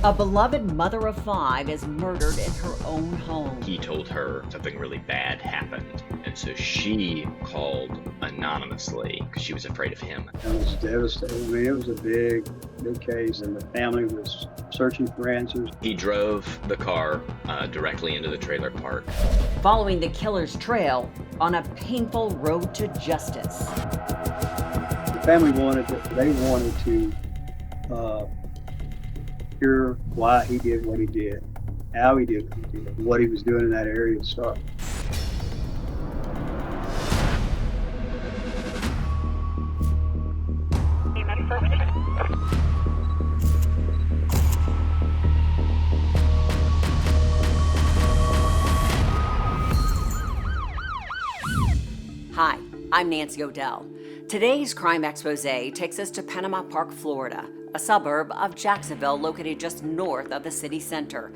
A beloved mother of 5 is murdered in her own home. He told her something really bad happened, and so she called anonymously because she was afraid of him. It was devastating. I mean, it was a big case, and the family was searching for answers. He drove the car directly into the trailer park. Following the killer's trail on a painful road to justice. The family wanted to hear why he did what he did, how he did what he did, what he was doing in that area to start. Hi, I'm Nancy O'Dell. Today's Crime Exposé takes us to Panama Park, Florida, a suburb of Jacksonville located just north of the city center.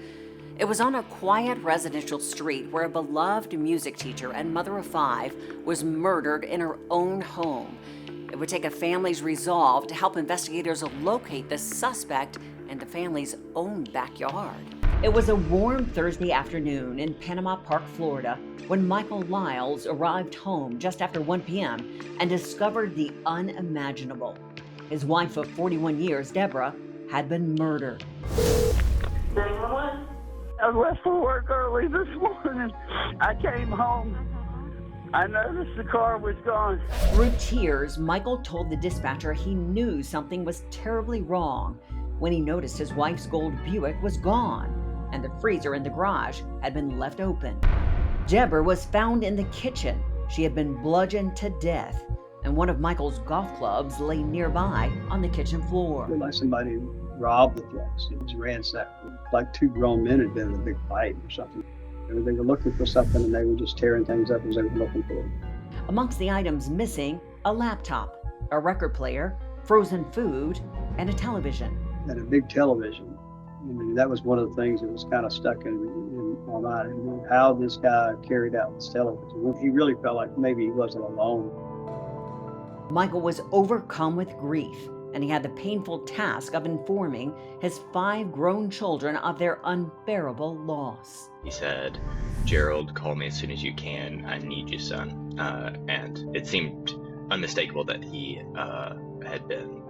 It was on a quiet residential street where a beloved music teacher and mother of 5 was murdered in her own home. It would take a family's resolve to help investigators locate the suspect in the family's own backyard. It was a warm Thursday afternoon in Panama Park, Florida, when Michael Liles arrived home just after 1 p.m. and discovered the unimaginable. His wife of 41 years, Deborah, had been murdered. 911? I left for work early this morning. I came home. I noticed the car was gone. Through tears, Michael told the dispatcher he knew something was terribly wrong when he noticed his wife's gold Buick was gone and the freezer in the garage had been left open. Deborah was found in the kitchen. She had been bludgeoned to death, and one of Michael's golf clubs lay nearby on the kitchen floor. It was like somebody robbed the place. It was ransacked. Like 2 grown men had been in a big fight or something. They were looking for something, and they were just tearing things up as they were looking for it. Amongst the items missing, a laptop, a record player, frozen food, and a television. And a big television. I mean, that was one of the things that was kind of stuck in my mind. And how this guy carried out this television. He really felt like maybe he wasn't alone. Michael was overcome with grief, and he had the painful task of informing his 5 grown children of their unbearable loss. He said, "Gerald, call me as soon as you can. I need you, son." And it seemed unmistakable that he had been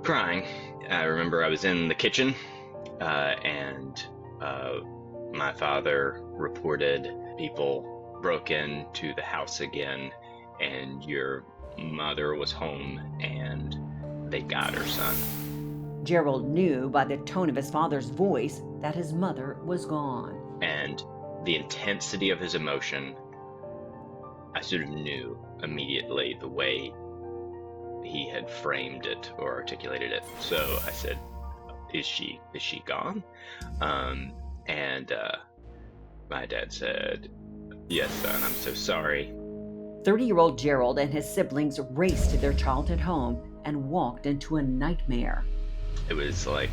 crying. I remember I was in the kitchen, and my father reported people broke into the house again, and your mother was home, and they got her, son. Gerald knew by the tone of his father's voice that his mother was gone. And the intensity of his emotion, I sort of knew immediately the way he had framed it or articulated it. So I said, is she gone? And my dad said, "Yes, son, I'm so sorry." 30-year-old Gerald and his siblings raced to their childhood home and walked into a nightmare. It was like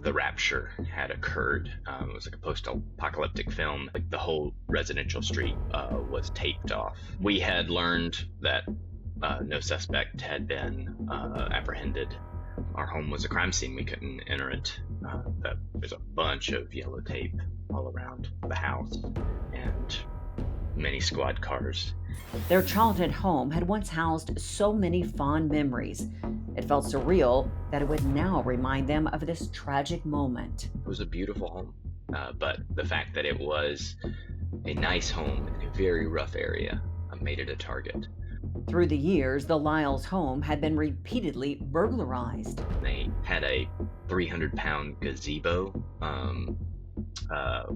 the rapture had occurred. It was like a post-apocalyptic film. Like the whole residential street was taped off. We had learned that no suspect had been apprehended. Our home was a crime scene. We couldn't enter it. There's a bunch of yellow tape all around the house and many squad cars. Their childhood home had once housed so many fond memories. It felt surreal that it would now remind them of this tragic moment. It was a beautiful home, but the fact that it was a nice home in a very rough area made it a target. Through the years, the Liles home had been repeatedly burglarized. They had a 300-pound gazebo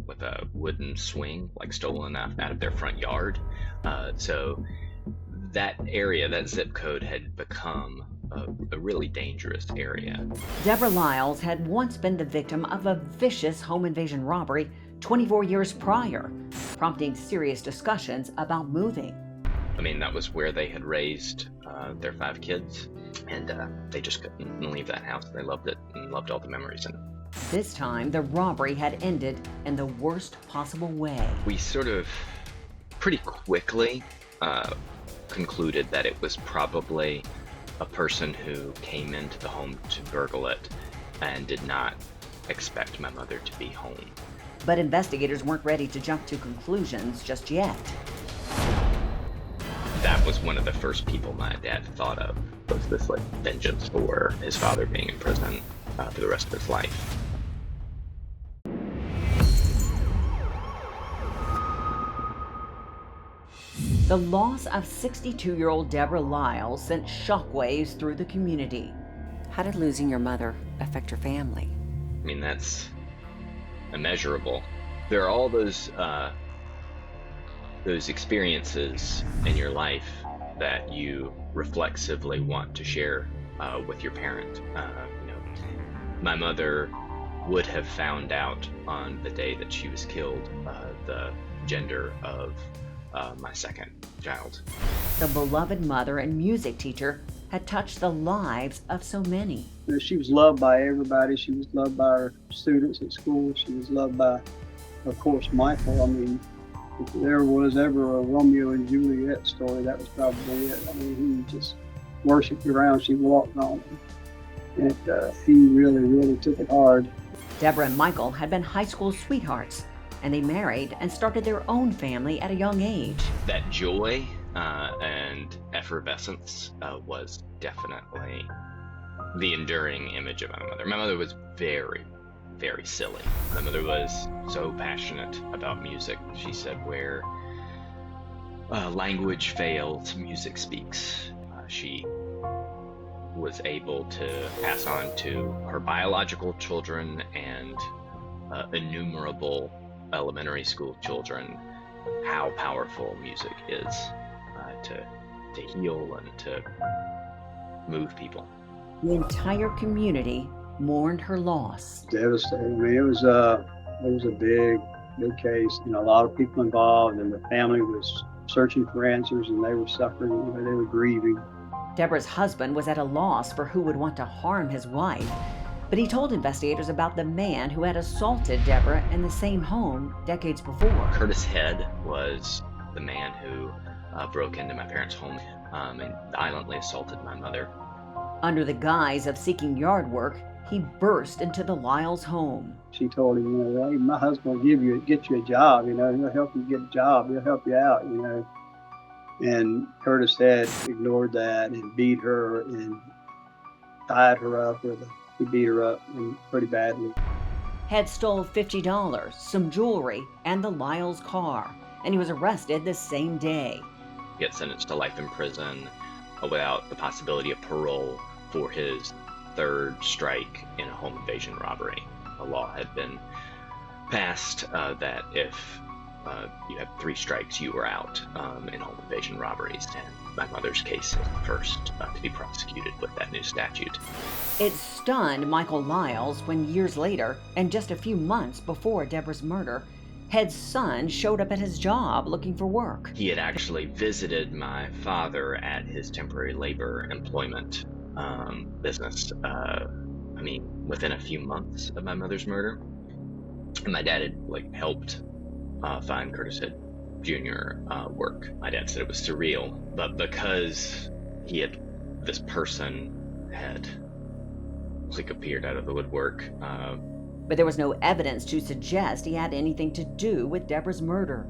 with a wooden swing, like stolen out of their front yard. So that area, that zip code, had become a really dangerous area. Deborah Liles had once been the victim of a vicious home invasion robbery 24 years prior, prompting serious discussions about moving. I mean, that was where they had raised their 5 kids, and they just couldn't leave that house. They loved it and loved all the memories in it. This time, the robbery had ended in the worst possible way. We sort of pretty quickly concluded that it was probably a person who came into the home to burgle it and did not expect my mother to be home. But investigators weren't ready to jump to conclusions just yet. That was one of the first people my dad thought of, was this like vengeance for his father being in prison for the rest of his life. The loss of 62-year-old Deborah Liles sent shockwaves through the community. How did losing your mother affect your family? I mean, that's immeasurable. There are all those experiences in your life that you reflexively want to share with your parent. My mother would have found out on the day that she was killed the gender of my second child. The beloved mother and music teacher had touched the lives of so many. She was loved by everybody. She was loved by her students at school. She was loved by, of course, Michael. I mean, if there was ever a Romeo and Juliet story, that was probably it. I mean, he just worshipped the ground she walked on. And he really, really took it hard. Deborah and Michael had been high school sweethearts, and they married and started their own family at a young age. That joy and effervescence was definitely the enduring image of my mother. My mother was very, very silly. My mother was so passionate about music. She said, where language fails, music speaks. She was able to pass on to her biological children and innumerable elementary school children how powerful music is to heal and to move people. The entire community mourned her loss. Devastating. I mean, it was a big case, and a lot of people involved, and the family was searching for answers, and they were suffering. They were grieving. Deborah's husband was at a loss for who would want to harm his wife, but he told investigators about the man who had assaulted Deborah in the same home decades before. Curtis Head was the man who broke into my parents' home and violently assaulted my mother. Under the guise of seeking yard work, he burst into the Liles home. She told him, hey, my husband will get you a job, he'll help you get a job, he'll help you out, And Curtis Head ignored that and beat her and tied her up he beat her up pretty badly. Head stole $50, some jewelry, and the Liles car, and he was arrested the same day. He got sentenced to life in prison without the possibility of parole for his third strike in a home invasion robbery. A law had been passed that if you had 3 strikes, you were out in home invasion robberies, and my mother's case is the first to be prosecuted with that new statute. It stunned Michael Liles when years later, and just a few months before Deborah's murder, Head's son showed up at his job looking for work. He had actually visited my father at his temporary labor employment business, within a few months of my mother's murder. And my dad had helped find Curtis Head Jr. Work. My dad said it was surreal, but because this person had appeared out of the woodwork. But there was no evidence to suggest he had anything to do with Deborah's murder.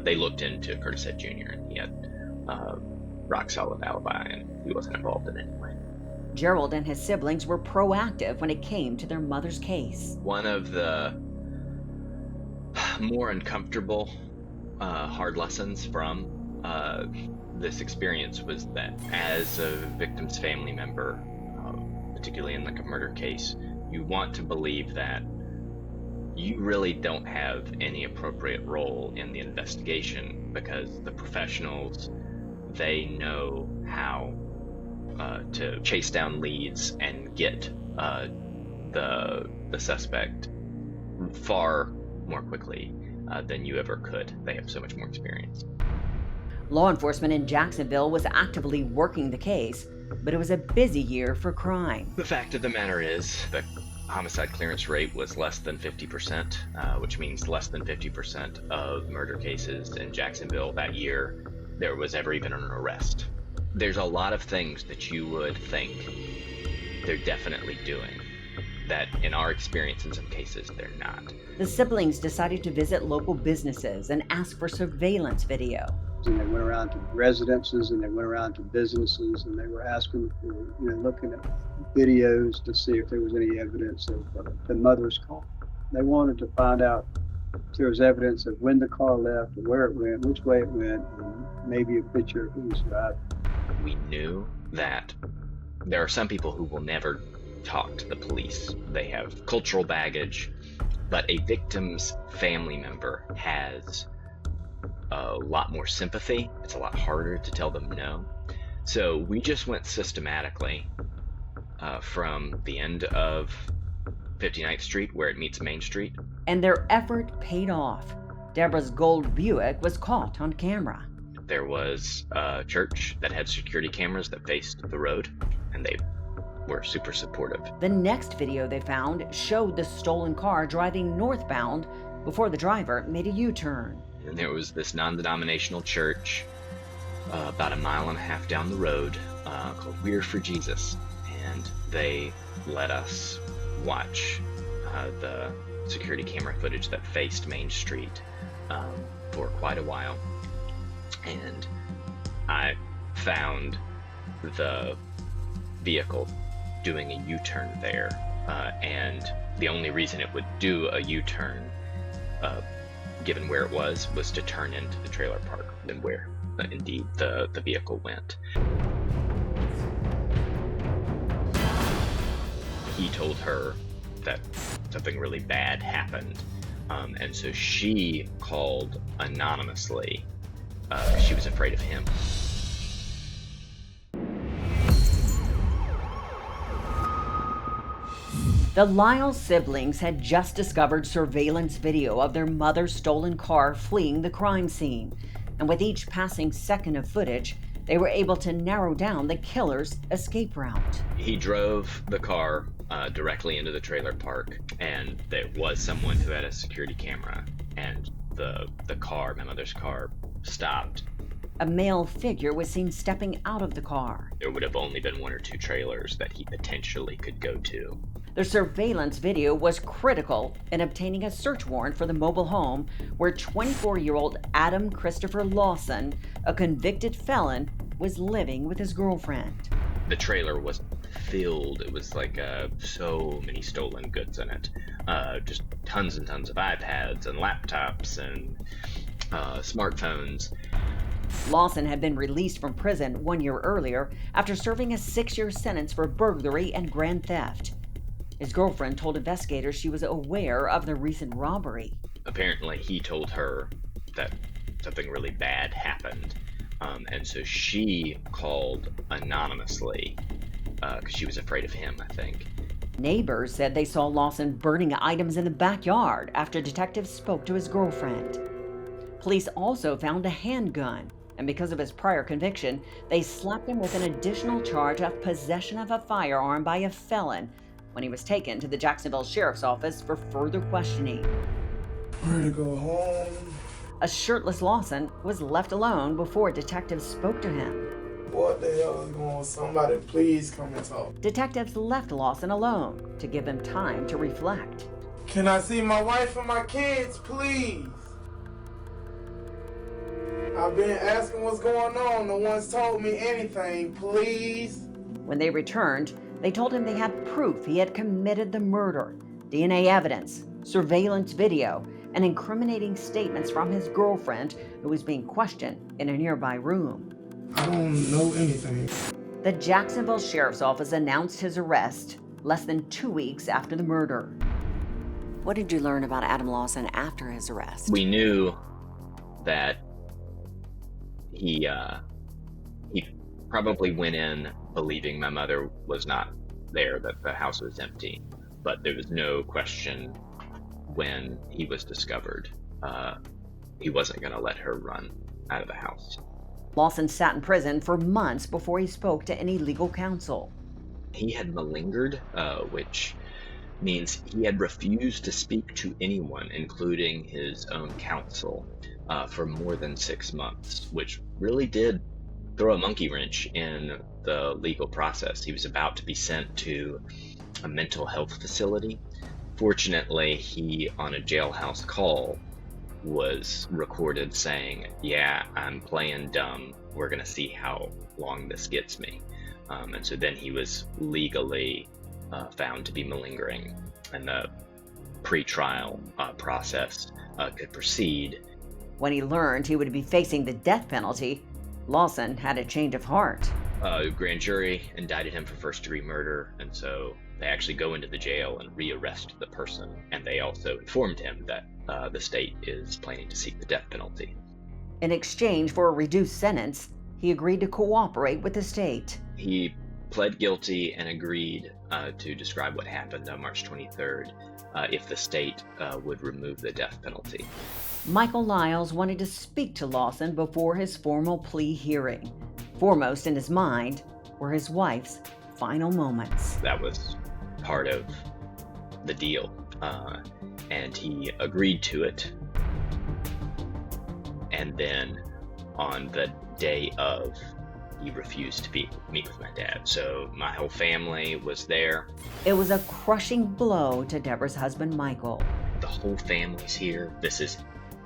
They looked into Curtis Head Jr. and he had rock solid alibi, and he wasn't involved in any way. Gerald and his siblings were proactive when it came to their mother's case. One of the more uncomfortable hard lessons from this experience was that as a victim's family member, particularly in a murder case, you want to believe that you really don't have any appropriate role in the investigation, because the professionals, they know how to chase down leads and get the suspect far more quickly than you ever could. They have so much more experience. Law enforcement in Jacksonville was actively working the case, but it was a busy year for crime. The fact of the matter is the homicide clearance rate was less than 50%, which means less than 50% of murder cases in Jacksonville that year there was ever even an arrest. There's a lot of things that you would think they're definitely doing, that in our experience, in some cases, they're not. The siblings decided to visit local businesses and ask for surveillance video. And they went around to residences and they went around to businesses and they were asking for, looking at videos to see if there was any evidence of the mother's car. They wanted to find out if there was evidence of when the car left, where it went, which way it went, and maybe a picture of who was driving. We knew that there are some people who will never talk to the police. They have cultural baggage, but a victim's family member has a lot more sympathy. It's a lot harder to tell them no. So we just went systematically from the end of 59th Street, where it meets Main Street. And their effort paid off. Deborah's gold Buick was caught on camera. There was a church that had security cameras that faced the road, and they were super supportive. The next video they found showed the stolen car driving northbound before the driver made a U-turn. And there was this non-denominational church about 1.5 miles down the road called We're for Jesus. And they let us watch the security camera footage that faced Main Street for quite a while. And I found the vehicle doing a U-turn there. And the only reason it would do a U-turn, given where it was to turn into the trailer park, and where indeed the vehicle went. He told her that something really bad happened, and so she called anonymously. She was afraid of him. The Liles siblings had just discovered surveillance video of their mother's stolen car fleeing the crime scene. And with each passing second of footage, they were able to narrow down the killer's escape route. He drove the car directly into the trailer park, and there was someone who had a security camera, and the car, my mother's car, stopped. A male figure was seen stepping out of the car. There would have only been 1 or 2 trailers that he potentially could go to. The surveillance video was critical in obtaining a search warrant for the mobile home where 24-year-old Adam Christopher Lawson, a convicted felon, was living with his girlfriend. The trailer was filled. It was like so many stolen goods in it. Just tons and tons of iPads and laptops and smartphones. Lawson had been released from prison 1 year earlier after serving a 6-year sentence for burglary and grand theft. His girlfriend told investigators she was aware of the recent robbery. Apparently, he told her that something really bad happened, and so she called anonymously because she was afraid of him, I think. Neighbors said they saw Lawson burning items in the backyard after detectives spoke to his girlfriend. Police also found a handgun, and because of his prior conviction, they slapped him with an additional charge of possession of a firearm by a felon when he was taken to the Jacksonville Sheriff's Office for further questioning. Ready to go home. A shirtless Lawson was left alone before detectives spoke to him. What the hell is going on? Somebody please come and talk. Detectives left Lawson alone to give him time to reflect. Can I see my wife and my kids, please? I've been asking what's going on. No one's told me anything, please. When they returned, they told him they had proof he had committed the murder, DNA evidence, surveillance video, and incriminating statements from his girlfriend, who was being questioned in a nearby room. I don't know anything. The Jacksonville Sheriff's Office announced his arrest less than 2 weeks after the murder. What did you learn about Adam Lawson after his arrest? We knew that he probably went in believing my mother was not there, that the house was empty. But there was no question when he was discovered, he wasn't going to let her run out of the house. Lawson sat in prison for months before he spoke to any legal counsel. He had malingered, which means he had refused to speak to anyone, including his own counsel, for more than 6 months, which really did throw a monkey wrench in the legal process. He was about to be sent to a mental health facility. Fortunately, he, on a jailhouse call, was recorded saying, "Yeah, I'm playing dumb. We're going to see how long this gets me." And so then he was legally found to be malingering, and the pre-trial process could proceed. When he learned he would be facing the death penalty, Lawson had a change of heart. Grand jury indicted him for first-degree murder, and so they actually go into the jail and rearrest the person, and they also informed him that the state is planning to seek the death penalty. In exchange for a reduced sentence, he agreed to cooperate with the state. He pled guilty and agreed to describe what happened on March 23rd if the state would remove the death penalty. Michael Liles wanted to speak to Lawson before his formal plea hearing. Foremost in his mind were his wife's final moments. That was part of the deal, and he agreed to it. And then on the day of, he refused to meet with my dad. So my whole family was there. It was a crushing blow to Deborah's husband, Michael. The whole family's here. This is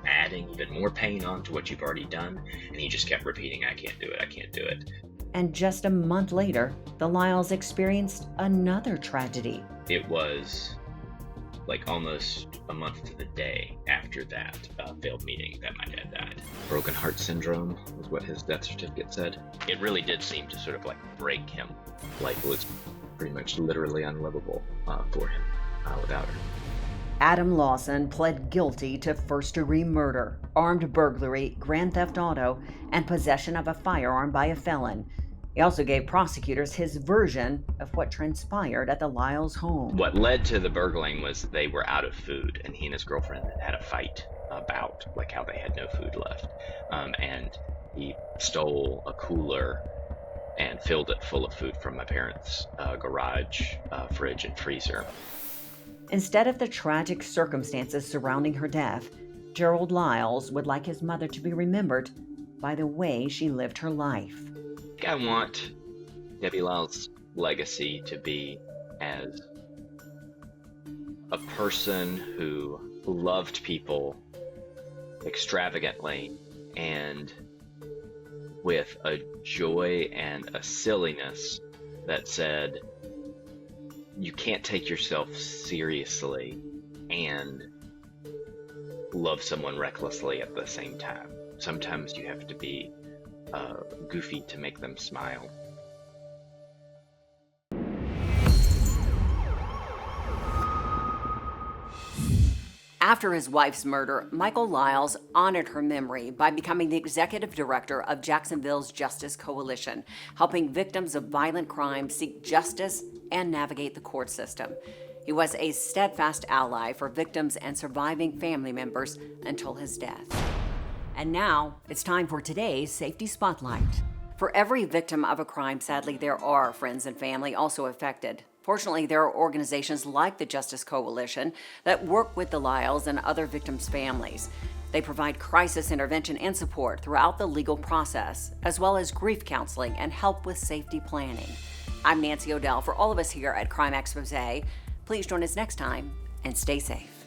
adding even more pain onto what you've already done. And he just kept repeating, "I can't do it, I can't do it." And just a month later, the Liles experienced another tragedy. It was like almost a month to the day after that failed meeting that my dad died. Broken heart syndrome was what his death certificate said. It really did seem to sort of like break him. Life was pretty much literally unlivable for him without her. Adam Lawson pled guilty to first-degree murder, armed burglary, grand theft auto, and possession of a firearm by a felon. He also gave prosecutors his version of what transpired at the Liles home. What led to the burgling was they were out of food, and he and his girlfriend had a fight about like how they had no food left. And he stole a cooler and filled it full of food from my parents' garage, fridge, and freezer. Instead of the tragic circumstances surrounding her death, Gerald Liles would like his mother to be remembered by the way she lived her life. I want Debbie Liles' legacy to be as a person who loved people extravagantly and with a joy and a silliness that said, you can't take yourself seriously and love someone recklessly at the same time. Sometimes you have to be goofy to make them smile. After his wife's murder, Michael Liles honored her memory by becoming the executive director of Jacksonville's Justice Coalition, helping victims of violent crime seek justice and navigate the court system. He was a steadfast ally for victims and surviving family members until his death. And now, it's time for today's Safety Spotlight. For every victim of a crime, sadly, there are friends and family also affected. Fortunately, there are organizations like the Justice Coalition that work with the Liles and other victims' families. They provide crisis intervention and support throughout the legal process, as well as grief counseling and help with safety planning. I'm Nancy O'Dell. For all of us here at Crime Exposé, please join us next time and stay safe.